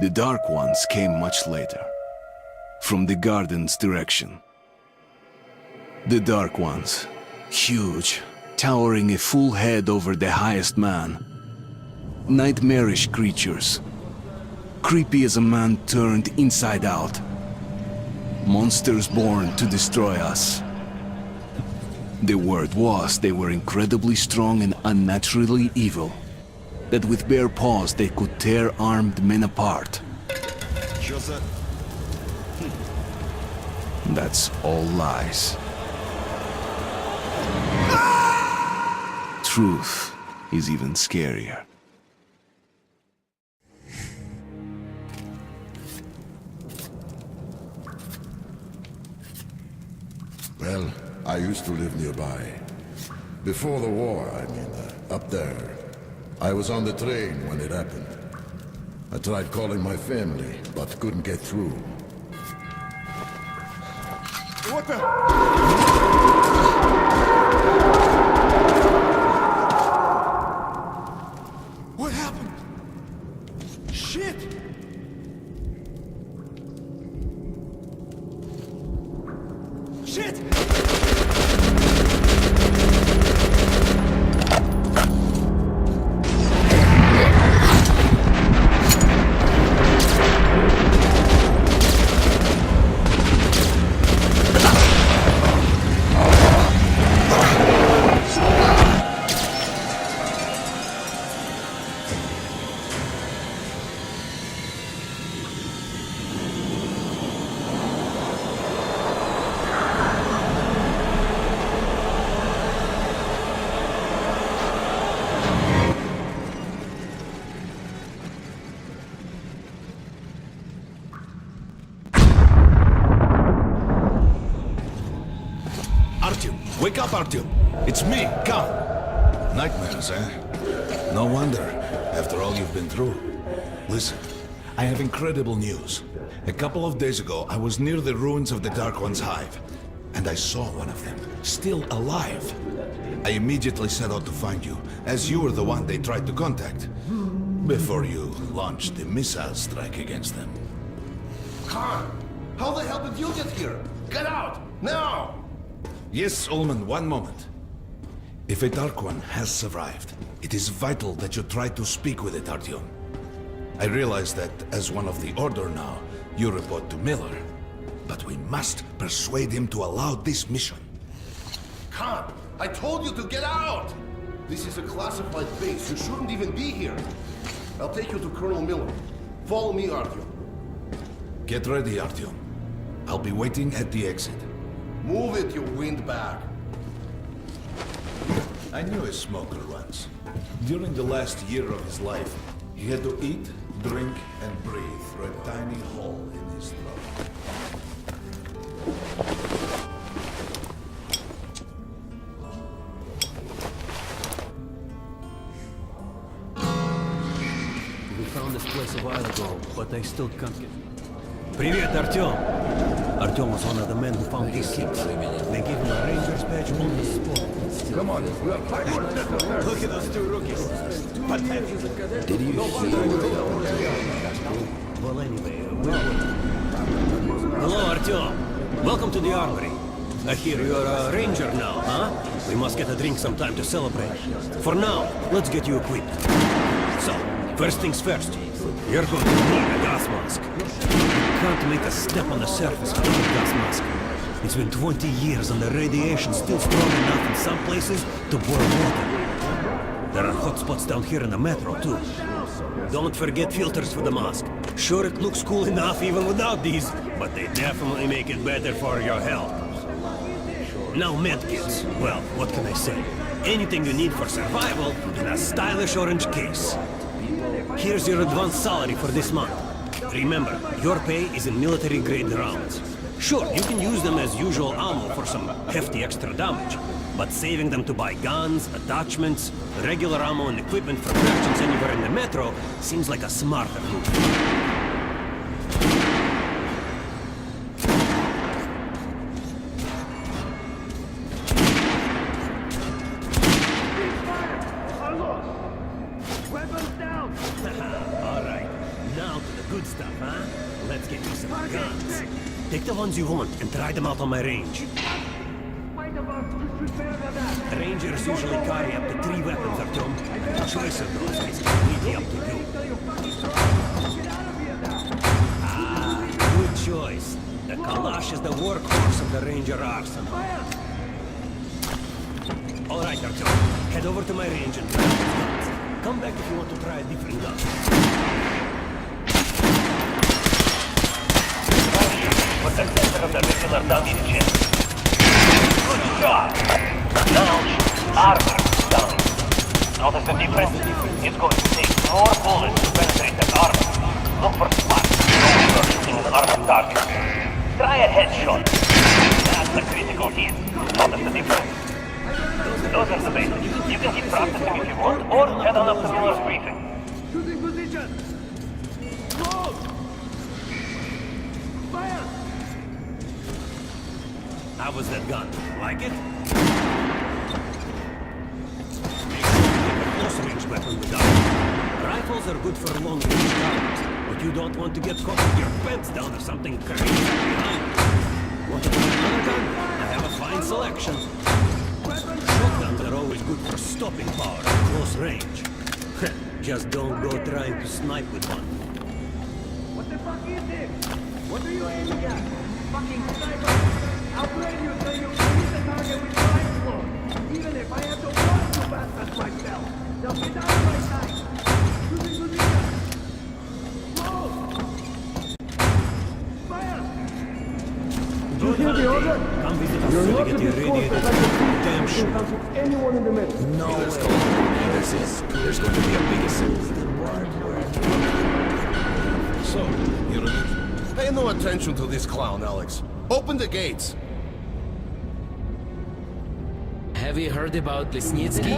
The Dark Ones came much later, from the garden's direction. The Dark Ones, huge, towering a full head over the highest man. Nightmarish creatures, creepy as a man turned inside out. Monsters born to destroy us. The word was they were incredibly strong and unnaturally evil. That with bare paws they could tear armed men apart. That's all lies. Truth is even scarier. Well, I used to live nearby. Before the war, up there. I was on the train when it happened. I tried calling my family, but couldn't get through. What the? What happened? Shit! Shit! Wake up, Artyom! It's me, Khan! Nightmares, eh? No wonder, after all you've been through. Listen, I have incredible news. A couple of days ago, I was near the ruins of the Dark One's hive, and I saw one of them, still alive. I immediately set out to find you, as you were the one they tried to contact, before you launched the missile strike against them. Khan! How the hell did you get here? Get out! Now! Yes, Ullman, one moment. If a Dark One has survived, it is vital that you try to speak with it, Artyom. I realize that, as one of the Order now, you report to Miller. But we must persuade him to allow this mission. Khan! I told you to get out! This is a classified base. You shouldn't even be here. I'll take you to Colonel Miller. Follow me, Artyom. Get ready, Artyom. I'll be waiting at the exit. Move it, you windbag. I knew a smoker once. During the last year of his life, he had to eat, drink, and breathe through a tiny hole in his throat. We found this place a while ago, but I still can't get... Привет, Артем! Artyom was one of the men who found these kids. They gave him a ranger's badge on the spot. Come on, we have 5 more steps. Look at those two rookies. Pathetic. Did you see? Well, anyway, hello, Artyom. Welcome to the armory. I hear you're a ranger now, huh? We must get a drink sometime to celebrate. For now, let's get you equipped. So, first things first. You're going to need a gas mask. You can't make a step on the surface without a gas mask. It's been 20 years and the radiation's still strong enough in some places to boil water. There are hot spots down here in the metro, too. Don't forget filters for the mask. Sure, it looks cool enough even without these, but they definitely make it better for your health. Now medkits. Well, what can I say? Anything you need for survival in a stylish orange case. Here's your advance salary for this month. Remember, your pay is in military-grade rounds. Sure, you can use them as usual ammo for some hefty extra damage, but saving them to buy guns, attachments, regular ammo and equipment for merchants anywhere in the metro seems like a smarter move. All right, now to the good stuff. the ones you want and try them out on my range. Rangers usually carry up to 3 weapons, Artyom. The choice of those is completely up to you. Ah, good choice. The Kalash is the workhorse of the Ranger arsenal. All right, Artyom. Head over to my range and try out these guns. Come back if you want to try a different gun. With the center of the regular dummy chip. Good job! Now, armor dummy. Notice the difference? It's going to take more bullets to penetrate that armor. Look for spots. No shooting an armored target. Try a headshot. That's the critical hit. Notice the difference? Those are the basics. You can keep practicing if you want, or head on up to Miller's briefing. Shooting position! Close! Fire! How was that gun? Like it? Make sure you get a close-range weapon with that. Rifles are good for long-range targets, but you don't want to get caught with your pants down or something crazy behind. Want to try another gun? I have a fine selection. Shotguns are always good for stopping power at close range. Just don't go trying to snipe with one. What the fuck is this? What are you aiming at? Fucking sniper! I'll blame you till you hit the target with your eyes closed. Even if I have to walk you bastards myself. Now get out of my sight! Shooting position! Close! Fire! Good hunting. Come visit us so we get you radiated. Damn sure. Anyone in the middle. No, there's going to be a big assembly. So, you're in. Pay no attention to this clown, Alex. Open the gates. Have you heard about Lesnitsky?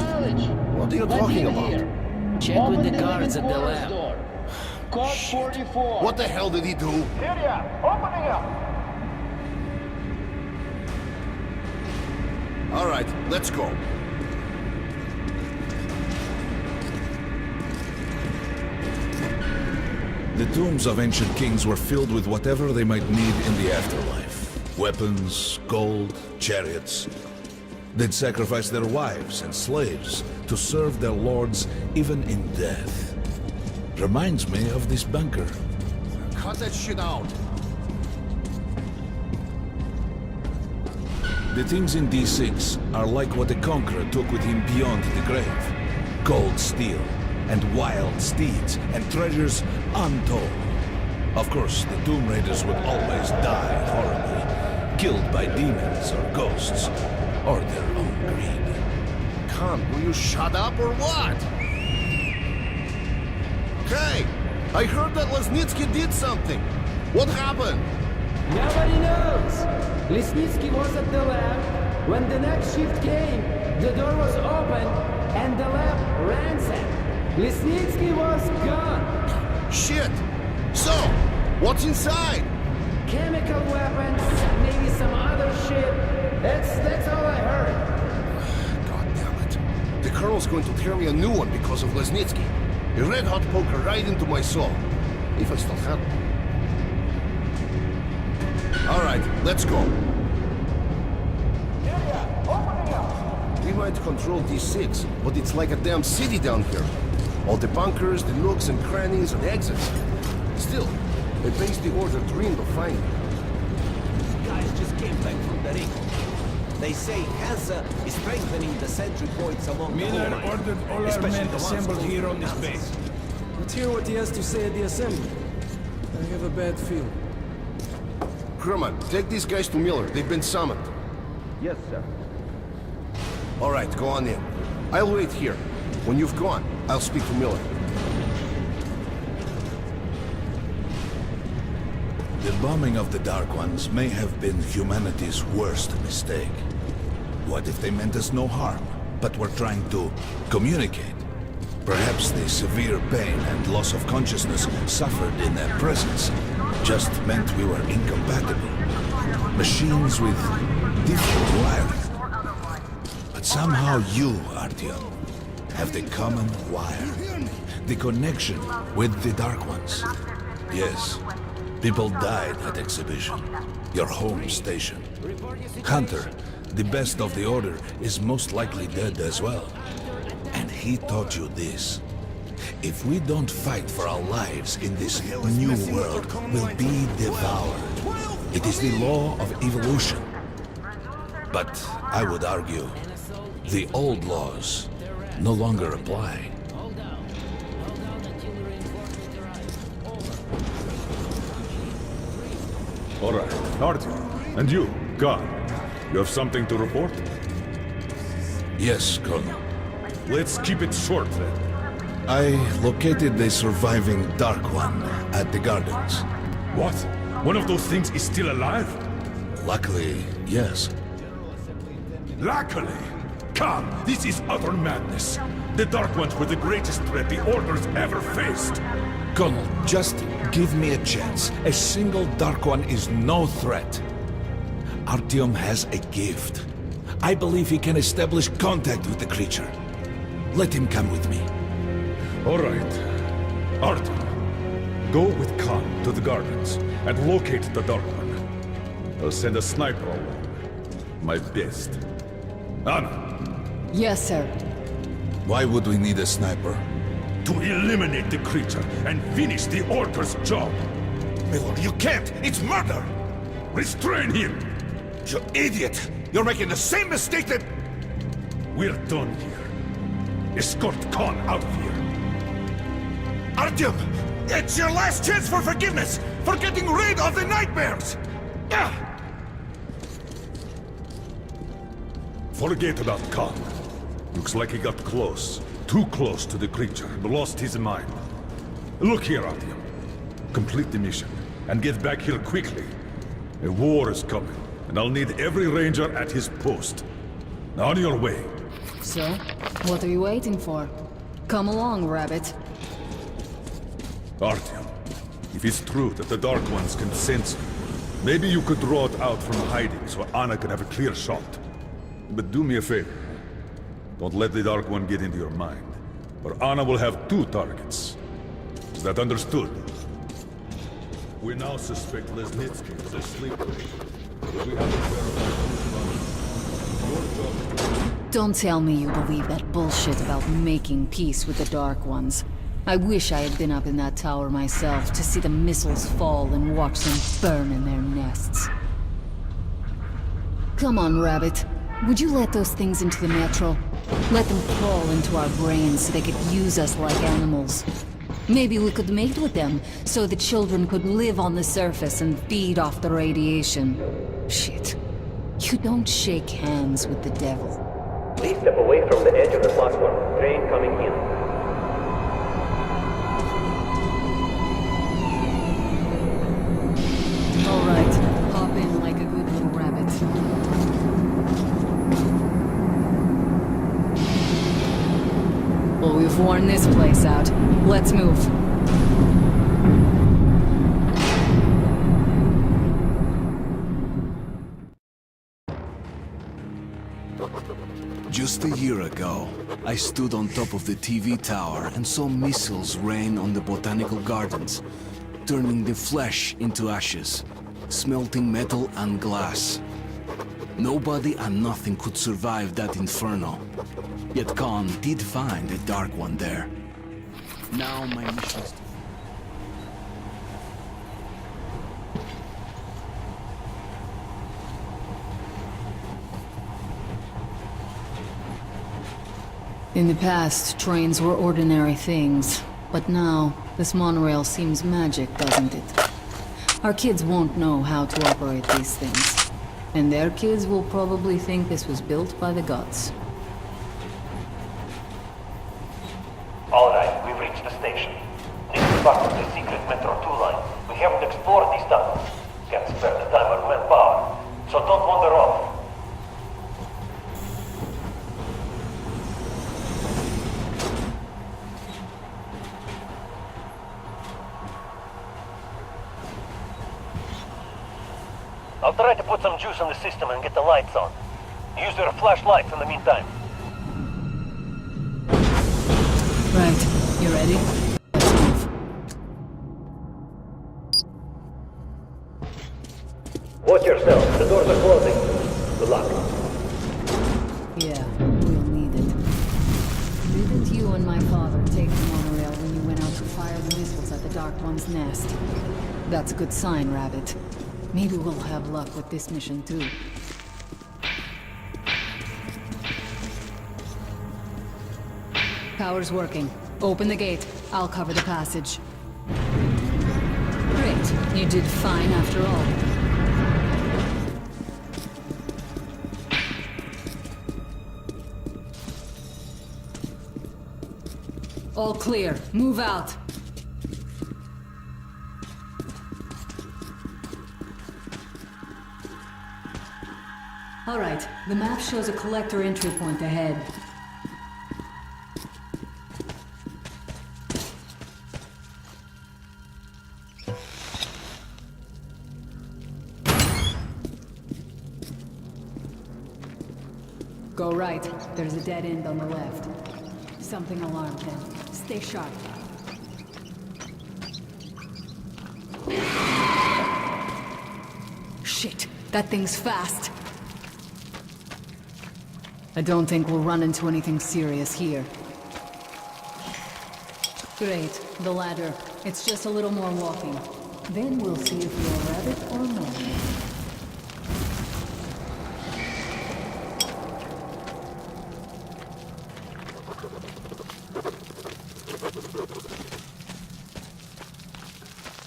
What are you talking about? Check with the guards at the lab. Code 44. What the hell did he do? Opening up. All right, let's go. The tombs of ancient kings were filled with whatever they might need in the afterlife. Weapons, gold, chariots. They'd sacrifice their wives and slaves to serve their lords even in death. Reminds me of this bunker. Cut that shit out. The things in D6 are like what the Conqueror took with him beyond the grave. Gold steel, and wild steeds, and treasures untold. Of course, the Tomb Raiders would always die horribly, killed by demons or ghosts, or their own greed. Khan, will you shut up or what? Hey, I heard that Lesnitsky did something. What happened? Nobody knows! Lesnitsky was at the lab. When the next shift came, the door was open and the lab ransacked. Lesnitsky was gone. Shit! So, what's inside? Chemical weapons, maybe some other shit. That's all I heard. God damn it. The Colonel's going to tear me a new one because of Lesnitsky. A red-hot poker right into my soul. If I still have it. All right, let's go. We might control D6, but it's like a damn city down here. All the bunkers, the nooks and crannies and exits. Still, they base the order dreamed of finding. Guys just came back from the ring. They say Hansa is strengthening the sentry points along the Miller whole line, ordered all our especially men the ones assembled close here to on this Nazis. base. Let's hear what he has to say at the assembly. I have a bad feeling. Kerman, take these guys to Miller. They've been summoned. Yes, sir. All right, go on in. I'll wait here. When you've gone, I'll speak to Miller. The bombing of the Dark Ones may have been humanity's worst mistake. What if they meant us no harm, but were trying to communicate? Perhaps the severe pain and loss of consciousness suffered in their presence just meant we were incompatible. Machines with different wiring. But somehow you, Artyom, have the common wire. The connection with the Dark Ones. Yes, people died at exhibition. your home station. Hunter, the best of the Order, is most likely dead as well. And he taught you this. If we don't fight for our lives in this new world, we'll be devoured. It is the law of evolution. But I would argue, the old laws no longer apply. All right, Artyom. And you, God, you have something to report? Yes, Colonel. Let's keep it short then. I located the surviving Dark One at the Gardens. What? One of those things is still alive? Luckily, yes. Luckily! Come, this is utter madness. The Dark Ones were the greatest threat the Order's ever faced. Colonel, just give me a chance. A single Dark One is no threat. Artyom has a gift. I believe he can establish contact with the creature. Let him come with me. All right. Artyom, go with Khan to the Gardens and locate the Dark One. I'll send a sniper along. My best. Anna, Yes, sir. Why would we need a sniper? to eliminate the creature and finish the Order's job. Miller, you can't! It's murder! Restrain him! You idiot! You're making the same mistake that... We're done here. Escort Khan out of here. Artyom! It's your last chance for forgiveness! For getting rid of the nightmares! Forget about Khan. Looks like he got close. Too close to the creature, and lost his mind. Look here, Artyom. Complete the mission, and get back here quickly. A war is coming, and I'll need every ranger at his post. Now on your way. So, what are you waiting for? Come along, Rabbit. Artyom, if it's true that the Dark Ones can sense you, maybe you could draw it out from hiding so Anna can have a clear shot. But do me a favor. Don't let the Dark One get into your mind, or Anna will have 2 targets. Is that understood? We now suspect Lesnitsky is asleep. We have to verify your job. Don't tell me you believe that bullshit about making peace with the Dark Ones. I wish I had been up in that tower myself to see the missiles fall and watch them burn in their nests. Come on, Rabbit. Would you let those things into the metro? Let them crawl into our brains so they could use us like animals. Maybe we could mate with them, so the children could live on the surface and feed off the radiation. Shit. You don't shake hands with the devil. Please step away from the edge of the platform. Train coming in. Alright, hop in like a good little rabbit. Well, we've worn this place out. Let's move. Just a year ago, I stood on top of the TV tower and saw missiles rain on the botanical gardens, turning the flesh into ashes, smelting metal and glass. Nobody and nothing could survive that inferno. Yet Khan did find a Dark One there. Now my mission is to... In the past, trains were ordinary things. But now, this monorail seems magic, doesn't it? Our kids won't know how to operate these things. And their kids will probably think this was built by the gods. All right, we've reached the station. This is part of the secret Metro 2 line. We haven't explored these tunnels. Can't spare the time or manpower. So don't wander off. I'll try to put some juice on the system and get the lights on. Use your flashlights in the meantime. Right, you ready? Let's move. Watch yourself. The doors are closing. Good luck. Yeah, we'll need it. Didn't you and my father take the monorail when you went out to fire the missiles at the Dark One's nest? That's a good sign, Rabbit. Maybe we'll have luck with this mission too. Power's working. Open the gate. I'll cover the passage. Great. You did fine after all. All clear. Move out. All right. The map shows a collector entry point ahead. Go right. There's a dead end on the left. Something alarmed him. Stay sharp. Shit, that thing's fast. I don't think we'll run into anything serious here. Great, the ladder. It's just a little more walking. Then we'll see if you're a rabbit or not.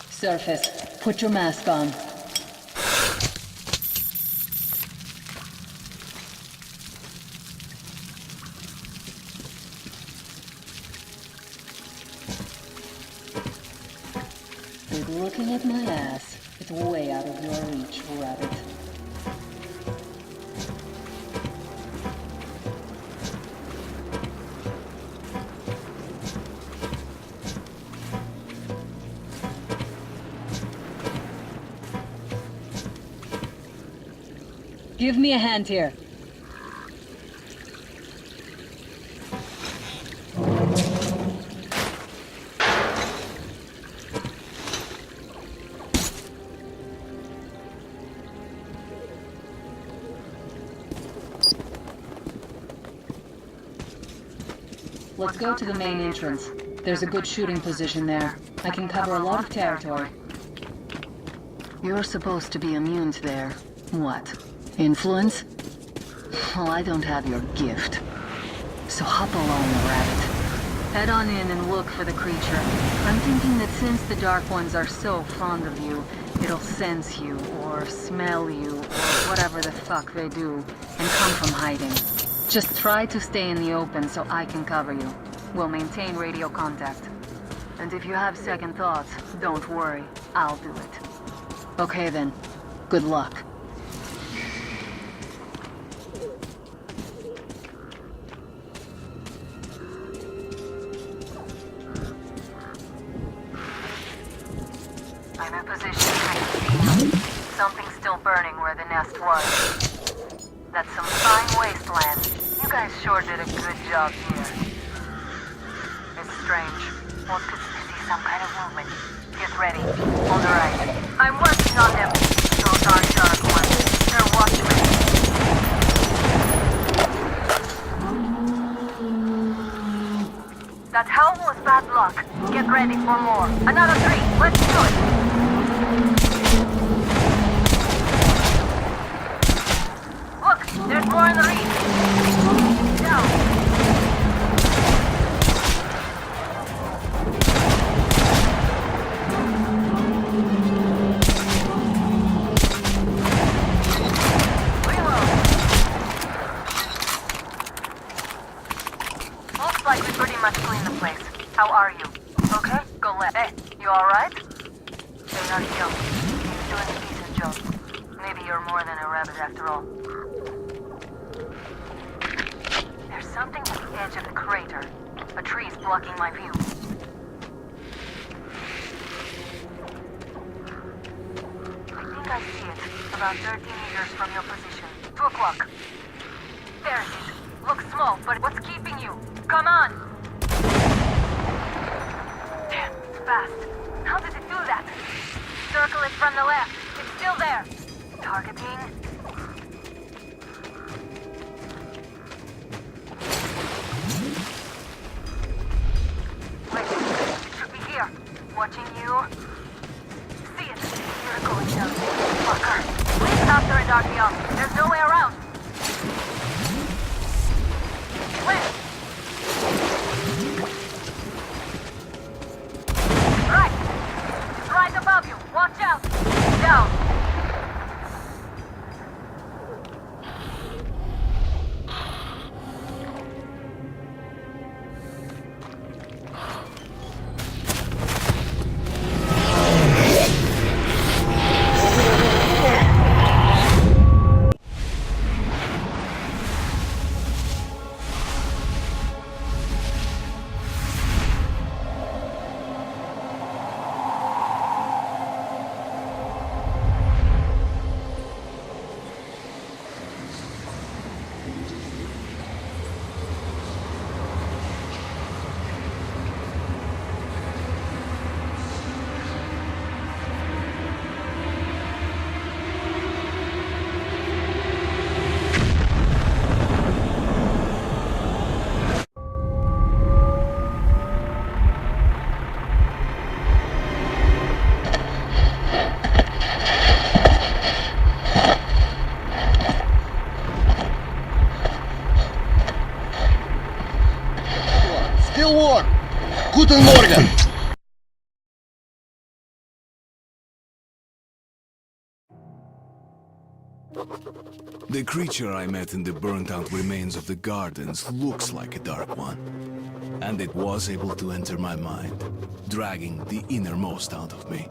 Surface, put your mask on. Good looking at my ass. It's way out of your reach, Rabbit. Give me a hand here. Let's go to the main entrance. There's a good shooting position there. I can cover a lot of territory. You're supposed to be immune to their... what? Influence? Well, I don't have your gift. So hop along, Rabbit. Head on in and look for the creature. I'm thinking that since the Dark Ones are so fond of you, it'll sense you, or smell you, or whatever the fuck they do, and come from hiding. Just try to stay in the open so I can cover you. We'll maintain radio contact. And if you have second thoughts, don't worry. I'll do it. Okay then. Good luck. I'm in position. Something's still burning where the nest was. That's some fine wasteland. You guys sure did a good job here. It's strange. What could see some kind of movement? Get ready. On the right. I'm working on them. Those aren't Dark Ones. They're watchmen. That hell was bad luck. Get ready for more. Another 3. Let's do it. Look, there's more in the reach. Down. Looks like we pretty much cleaned the place. How are you? Okay? Go left. Hey, you alright? They're not young. You're doing a decent job. Maybe you're more than a rabbit after all. There's something at the edge of the crater. A tree's blocking my view. I think I see it. About 30 meters from your position. 2 o'clock. There it is. Looks small, but what's keeping you? Come on! Damn, it's fast. How did it do that? Circle it from the left. It's still there. targeting? Wait, it should be here. Watching you. See it. You're going down. Fucker. Please stop during RPO. There's no way around. Where? Right. It's right above you. Watch out. Down. Guten Morgen! The creature I met in the burnt-out remains of the gardens looks like a dark one. And it was able to enter my mind, dragging the innermost out of me.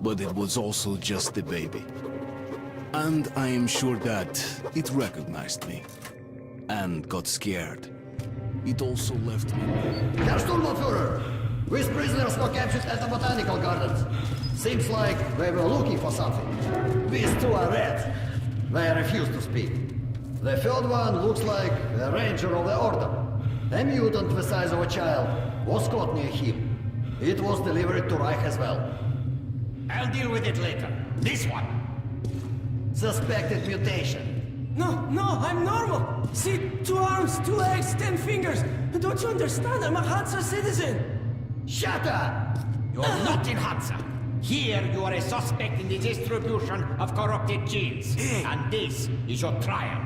But it was also just a baby. And I am sure that it recognized me. And got scared. It also left me... Herr Sturmbannführer! These prisoners were captured at the botanical gardens. Seems like they were looking for something. These two are red. They refuse to speak. The third one looks like a ranger of the order. A mutant the size of a child was caught near him. It was delivered to Reich as well. I'll deal with it later. This one. Suspected mutation. No, I'm normal. See, 2 arms, 2 legs, 10 fingers. Don't you understand? I'm a Hansa citizen. Shut up! You're not in Hansa. Here you are a suspect in the distribution of corrupted genes. And this is your trial.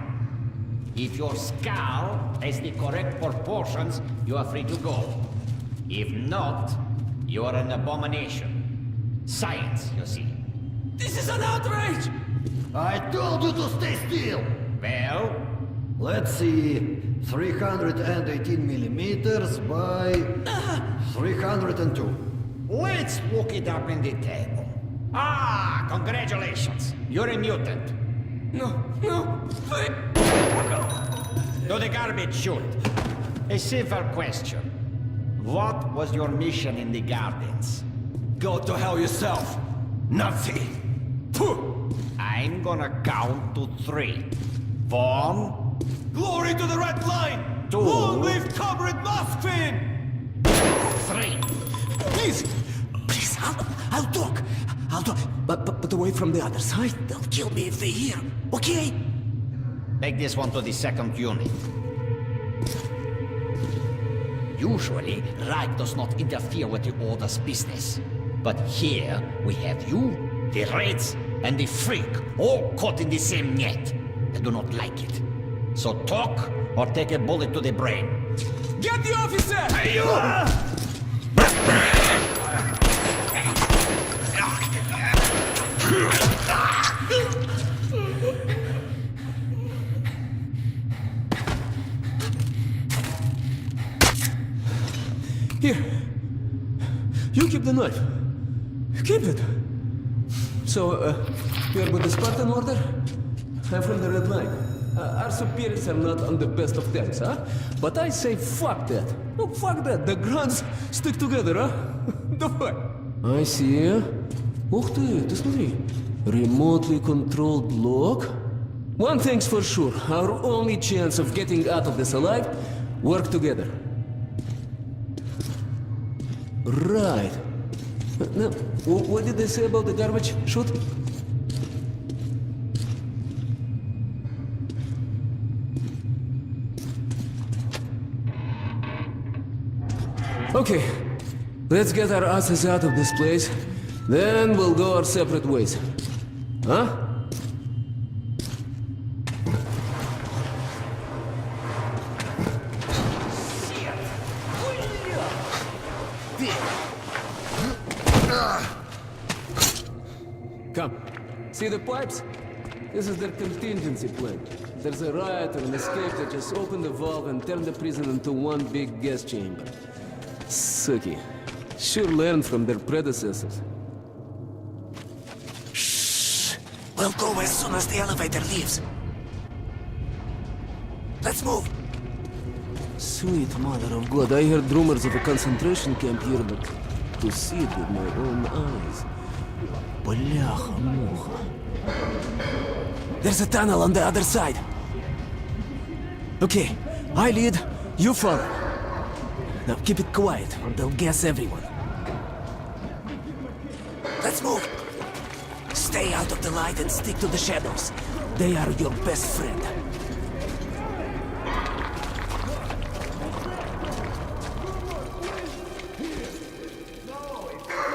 If your skull has the correct proportions, you are free to go. If not, you are an abomination. Science, you see. This is an outrage! I told you to stay still! Well? Let's see... 318 millimeters by... 302. Let's look it up in the table. Ah, congratulations. You're a mutant. No, wait. To the garbage chute. A simple question. What was your mission in the gardens? Go to hell yourself, Nazi. I'm gonna count to 3. 1. Glory to the Red Line! 2. Long live Comrade Mothfin! 3. Please, I'll talk. But away from the other side. They'll kill me if they hear. Okay? Take this one to the 2nd unit. Usually, Reich does not interfere with the Order's business. But here, we have you, the Reds, and the Freak, all caught in the same net. I do not like it. So talk, or take a bullet to the brain. Get the officer! Hey, you! Here. You keep the knife. Keep it. So, you're with the Spartan Order? I'm from the Red Line. Our superiors are not on the best of terms, huh? But I say fuck that. No, fuck that. The Grunts stick together, huh? Давай. I see. Ух ты, ты смотри. Remotely controlled block. One thing's for sure. Our only chance of getting out of this alive, work together. Right. Now, what did they say about the garbage chute? Okay, let's get our asses out of this place. Then we'll go our separate ways. Huh? Come. See the pipes? This is their contingency plan. If there's a riot or an escape, they just open the valve and turn the prison into one big gas chamber. Sucky. Sure learned from their predecessors. Shh. We'll go as soon as the elevator leaves. Let's move. Sweet mother of God, I heard rumors of a concentration camp here, but to see it with my own eyes. Бляха-муха. There's a tunnel on the other side. Okay, I lead, you follow. Now keep it quiet, or they'll gas everyone. Let's move. Stay out of the light and stick to the shadows. They are your best friend.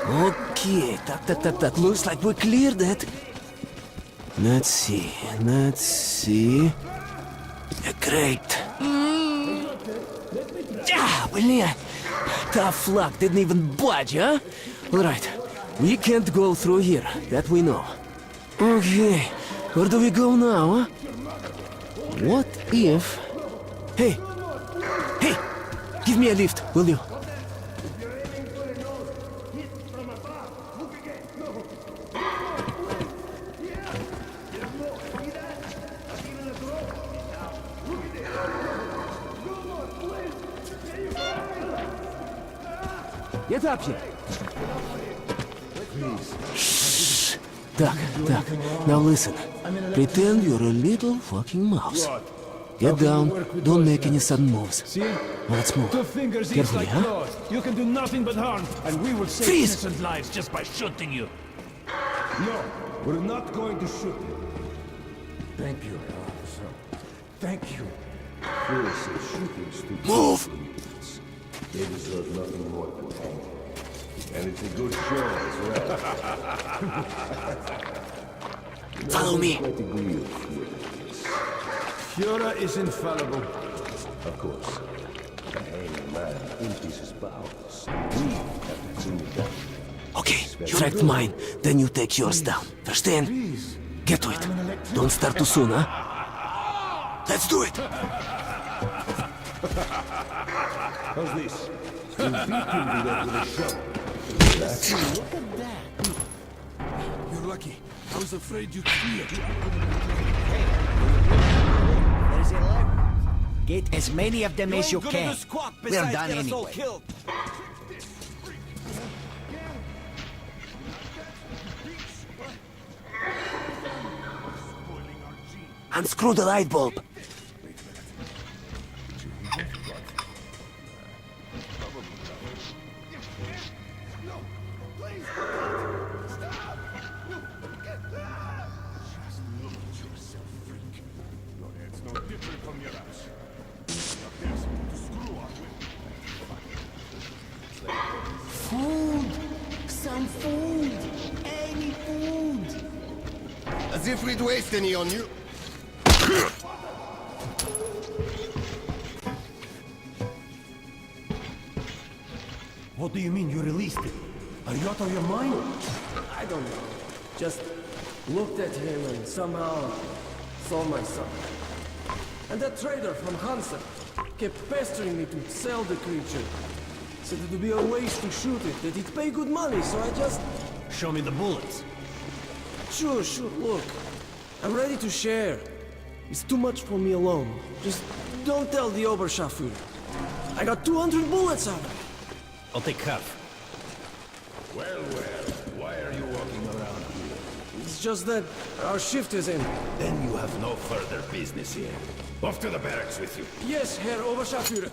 Okay, tak. Looks like we cleared it. Let's see. Great. Блин. Tough luck, didn't even budge, huh? Alright, we can't go through here, that we know. Okay, where do we go now, huh? What if... Hey! Give me a lift, will you? Get up here! Shh! Duck. Now listen. Pretend you're a little fucking mouse. Get down, don't make any sudden moves. See? Now let's move. 2 fingers each Carefully, like huh? claws. You can do nothing but harm, and we will save Freeze! innocent lives just by shooting you. No, we're not going to shoot you. Thank you, officer. Thank you. Seriously, shooting stupid Move! idiots. They deserve nothing more than hanging. And it's a good show as well. Follow me. Quite agree with Führer. Führer is infallible. Of course. The hanging man empties his bowels. We have to clean it up. Okay, you wrecked mine, then you take yours down. Verstehen? Get to it. Don't start too soon, huh? Let's do it. How's this? You beat him to death with a shovel. Look at that. You're lucky. I was afraid you'd see it. There's 11. Get as many of them as you can. We're done anyway. Unscrew the light bulb. Food! Some food! Any food! As if we'd waste any on you. What do you mean you released him? Are you out of your mind? I don't know. Just looked at him and somehow saw my son. And that trader from Hansa kept pestering me to sell the creature. Said it would be a waste to shoot it, that he'd pay good money, so I just... Show me the bullets. Sure, look. I'm ready to share. It's too much for me alone. Just don't tell the Oberscharführer. I got 200 bullets out of it. I'll take half. Well, why are you walking around here? It's just that our shift is in. Then you have no further business here. Off to the barracks with you. Yes, Herr Oberscharführer.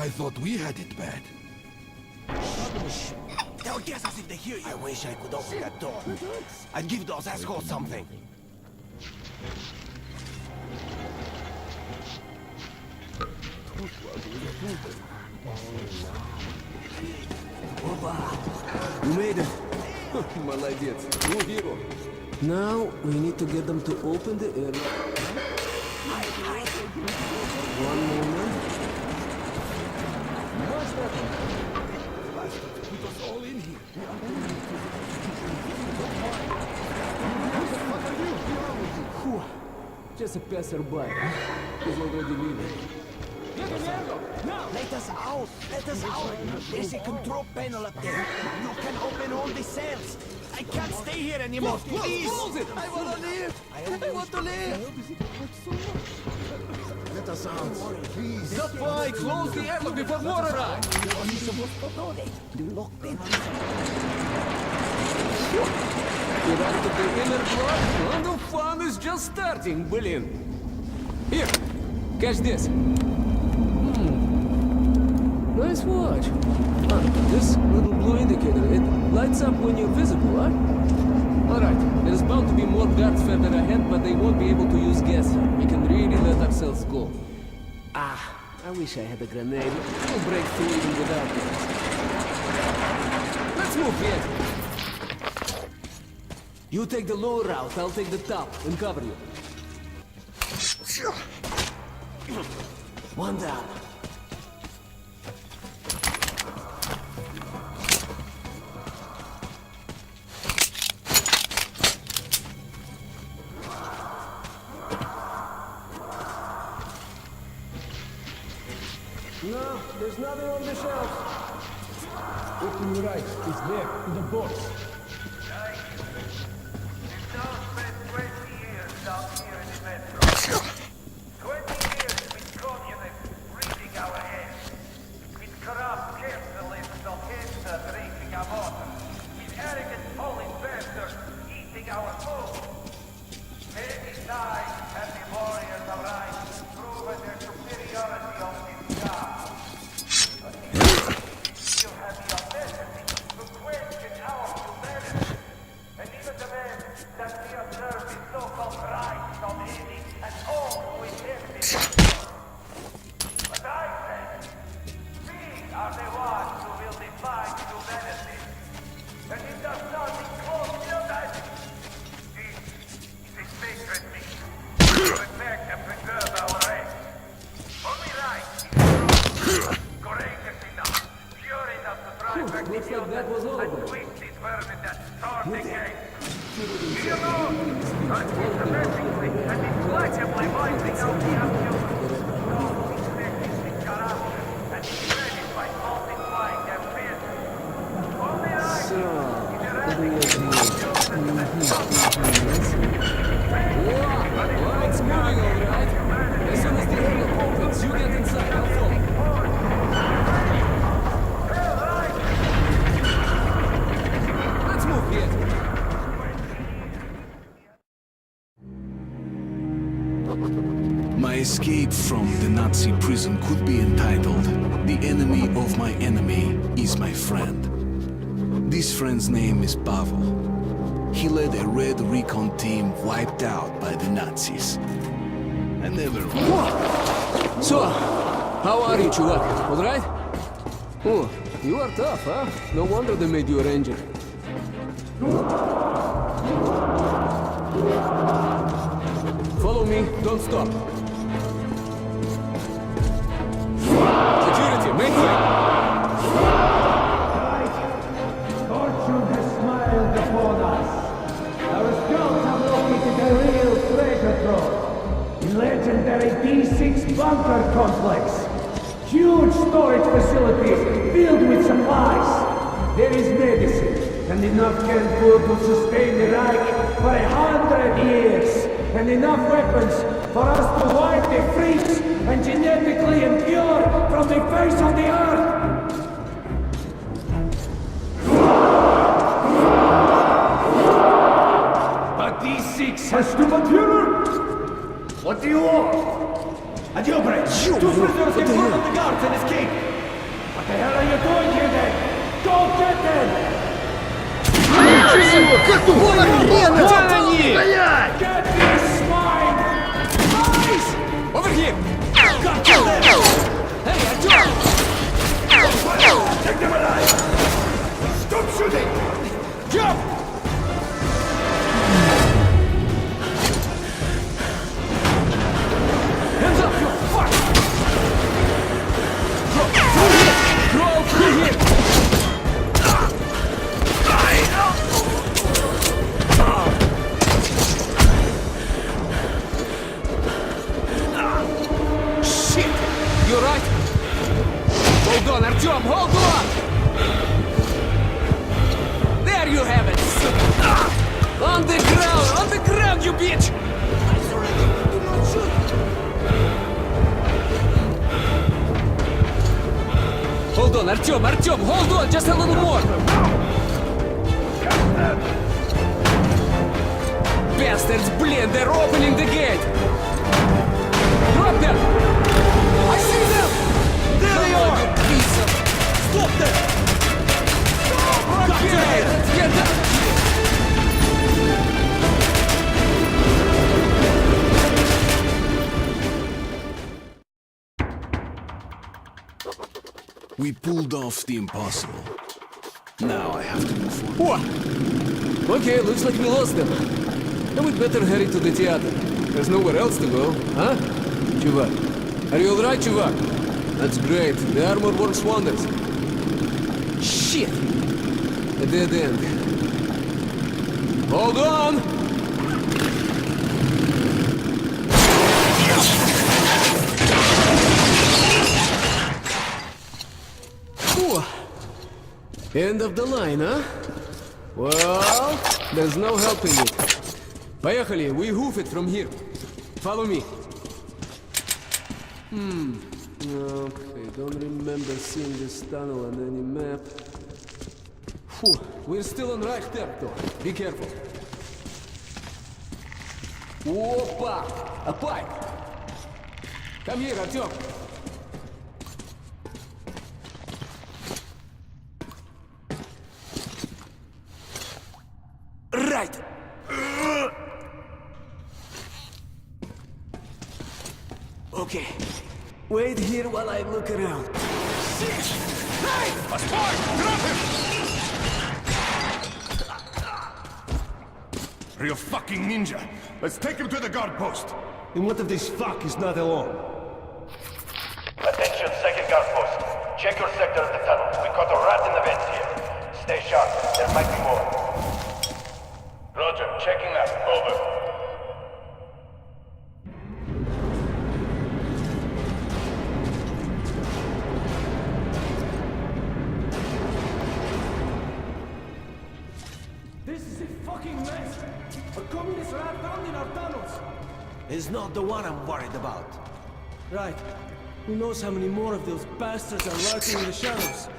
I thought we had it bad. They'll guess us if they hear you. I wish I could open that door. I'd give those assholes something. You made it. Молодец. You hero. Now we need to get them to open the area. One moment. What's that? Put us all in here. Whew. Just a passerby. He's already leaving. Let us out! Let us out! There's a control panel up there. You can open all the cells. I can't stay here anymore. Please! Close it! I wanna live! I want to live! Let us out. Please. That's why close the airlock before more arrive! Get out of the inner block, and the fun is just starting, Блин. Here, catch this. Nice watch. This little blue indicator, it lights up when you're visible, huh? Alright, there's bound to be more guards further ahead, but they won't be able to use gas here. We can really let ourselves go. Ah, I wish I had a grenade. We'll break through even without it. Let's move here. You take the lower route, I'll take the top and cover you. One down. No, there's nothing on the shelf. Look to your right. It's there, in the box. Looks like that was all of them. It's moving all right. As soon as the area opens, you get inside. I'll follow. Let's move here. My escape from the Nazi prison could be entitled "The Enemy of My Enemy is My Friend." This friend's name is Pavel. He led a red recon team wiped out by the Nazis. I never... So, how are you, Chuvak? All right? Oh, you are tough, huh? No wonder they made you a ranger. Follow me, don't stop. Security, make way! Fortune has smiled upon us. Our scouts have located a real treasure trove. The legendary D6 bunker complex. Huge storage facilities filled with supplies. There is medicine and enough canned food to sustain the Reich for 100 years. And enough weapons for us to wipe the freaks and genetically impure from the face of the earth. But D6 has to mature. What do you want? A jailbreak. Two prisoners in front of the guards and escape. What the hell are you doing here then? Don't get them! Вон они! Get this swine! Guys! Over here! Hey, Артём! Take them alive! Stop shooting! Jump! Hands up, you fuck! Crawl through here! Shit! You right? Hold on, Артём, hold on! There you have it! On the ground, you bitch! Hold on, Артём, hold on, just a little more! Bastards, блин, they're opening the gate! Drop them! I see them! There they are! You piece of... Stop them! Okay, let's get out of here! We pulled off the impossible. Now I have to move on. What? Okay, looks like we lost them. Then we'd better hurry to the theater. There's nowhere else to go, huh? Чувак, are you alright, чувак? That's great. The armor works wonders. Shit! A dead end. Hold on! Whew. End of the line, huh? Well, there's no helping it. Поехали, we hoof it from here. Follow me. Okay, don't remember seeing this tunnel on any map. Whew, we're still on right territory. Be careful. Опа! A pipe! Come here, Артём. Right! Okay. Wait here while I look around. Hey! A spy! Drop him! Real fucking ninja. Let's take him to the guard post. And what if this fuck is not alone? Attention, second guard post. Check your sector of the tunnel. We caught a rat in the vents here. Stay sharp. There might be more. Roger. Checking that. Over. This is a fucking mess! A communist rat found in our tunnels! Is not the one I'm worried about. Right. Who knows how many more of those bastards are lurking in the shadows?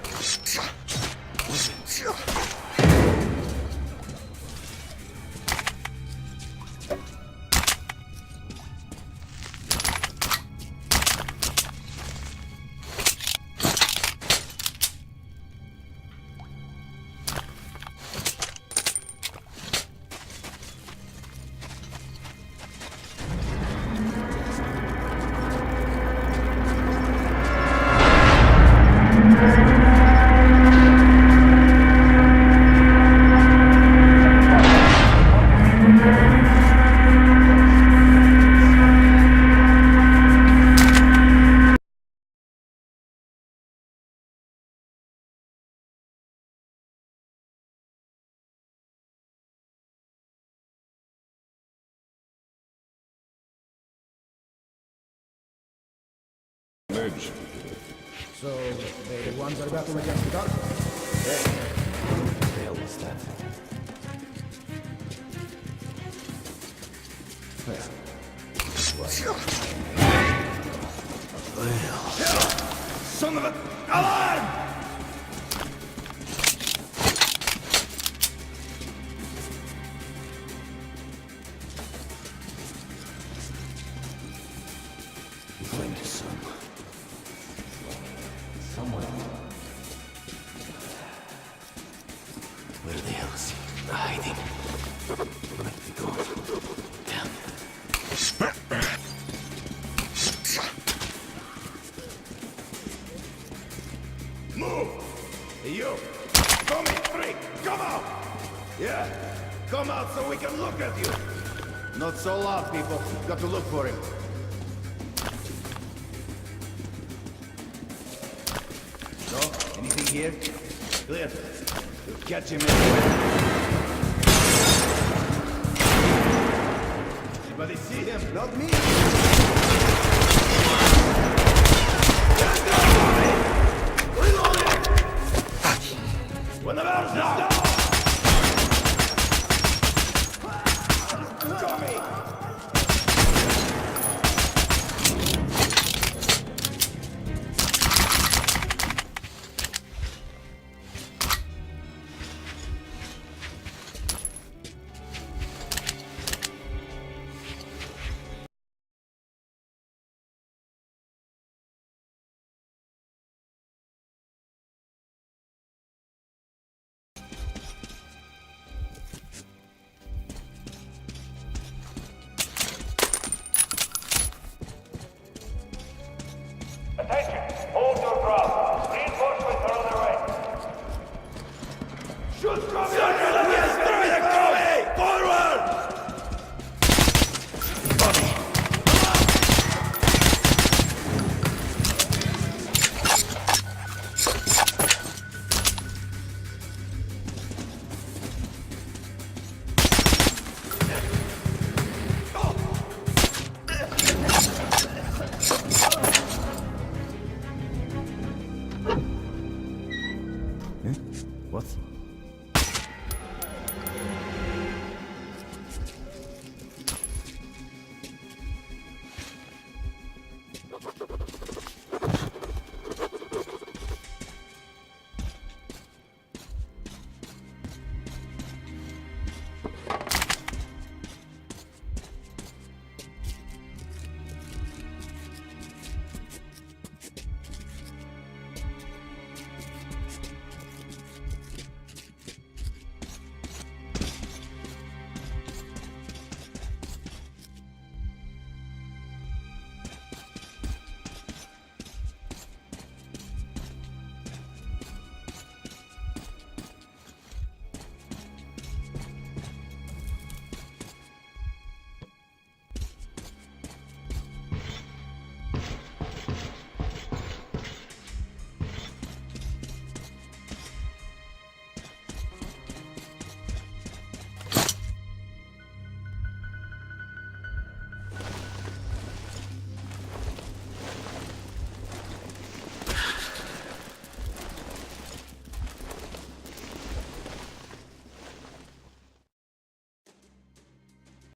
So, the ones are battling against the dark? What the hell was that? Son of a... Alarm! Someone Hiding. Let me go. Damn. Move! Hey, you! Come in, freak! Come out! Yeah, come out so we can look at you! Not so loud, people. Got to look for him. So, anything here? Clear. We'll catch him anyway. Anybody see him? Not me!